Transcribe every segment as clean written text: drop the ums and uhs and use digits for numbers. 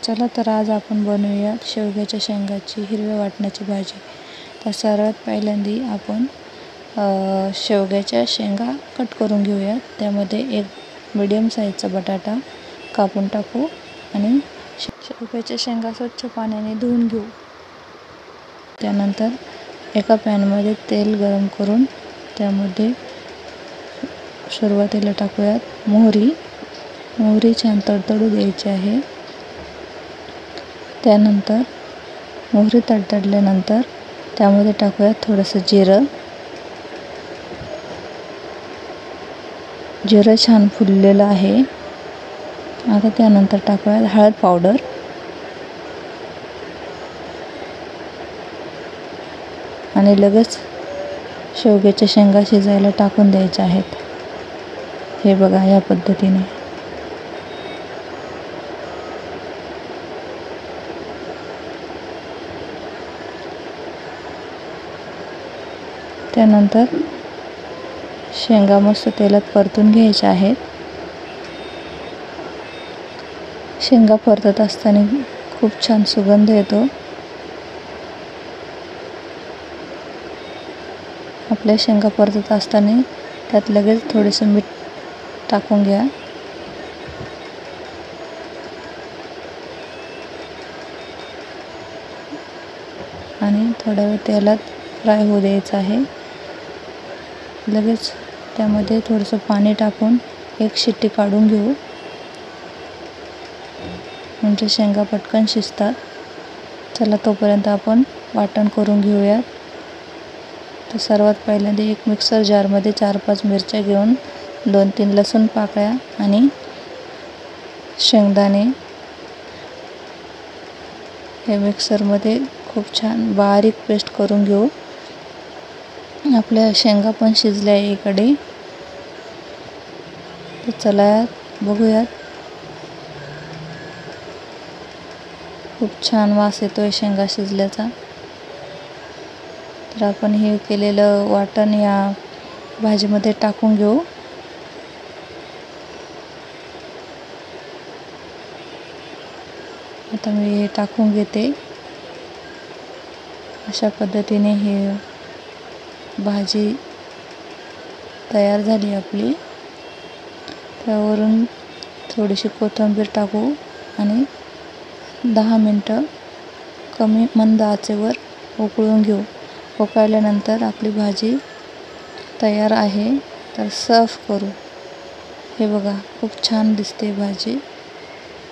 चला तर आज आपण बनवूया शेवग्याच्या शेंगाची हिरव्या वाटणाची भाजी। तर सर्वात पहिल्यांदा आपण शेवग्याच्या शेंगा कट करून घेऊया। त्यामध्ये एक मीडियम साईजचा बटाटा कापून टाकू आणि शेवग्याच्या शेंगा स्वच्छ पाण्याने धुवून घेऊ। त्यानंतर एका पॅन मध्ये तेल गरम करून त्यामध्ये सुरुवातीला टाकूया मोहरी छान तडतडू द्यायची आहे। त्यानंतर मोहरी तडतडल्यानंतर त्यामध्ये टाकूया थोडंसं जिरं छान फुललेलं आहे। आता त्यानंतर टाकूया हळद पावडर आणि लगेच शेवग्याच्या शेंगा शिजायला टाकून द्यायच्या आहेत। हे बघा या पद्धतीने। त्यानंतर शेंगा मस्त तेलात परतून घ्यायच्या आहेत। शेंगा परतत असताना खूप छान सुगंध येतो। आपल्या शेंगा परतत असताना त्यात लगेच थोडेसे मीठ टाकून घ्या आणि थोड्या वेळ तेलात फ्राय होऊ द्यायचं आहे। लगेच त्यामध्ये थोडंसं पाणी टाकून एक शिट्टी काढून घेऊ, म्हणजे शेंगा पटकन शिजतात। चला तोपर्यंत आपण वाटण करून घेऊया। तर सर्वात पहिल्यांदा एक मिक्सर जार मध्ये 4-5 मिरच्या घेऊन 2-3 लसूण पाकळ्या आणि शेंगदाणे हे मिक्सर मध्ये खूप छान बारीक पेस्ट करून घेऊ। आपल्या शेंगा पण शिजल्या इकडे। तर चला बघूया, खूप छान वास येतोय शेंगा शिजल्याचा। तर आपण हे केलेलं वाटण या भाजीमध्ये टाकून घेऊ। आता मी हे टाकून घेते। अशा पद्धतीने हे भाजी तयार झाली आपली। त्यावरून थोडीशी कोथिंबीर टाकू आणि 10 मिनिटं कमी मंद आचेवर उकळून घेऊ। उकळल्यानंतर आपली भाजी तयार आहे। तर सर्व करू। हे बघा खूप छान दिसते भाजी।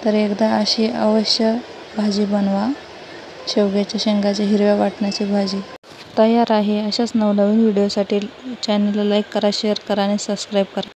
तर एकदा अशी अवश्य भाजी बनवा। शेवग्याच्या शेंगाची हिरव्या वाटणाची भाजी तयार आहे। अशाच नवनवीन व्हिडिओसाठी चॅनलला लाईक करा, शेअर करा आणि सबस्क्राईब करा।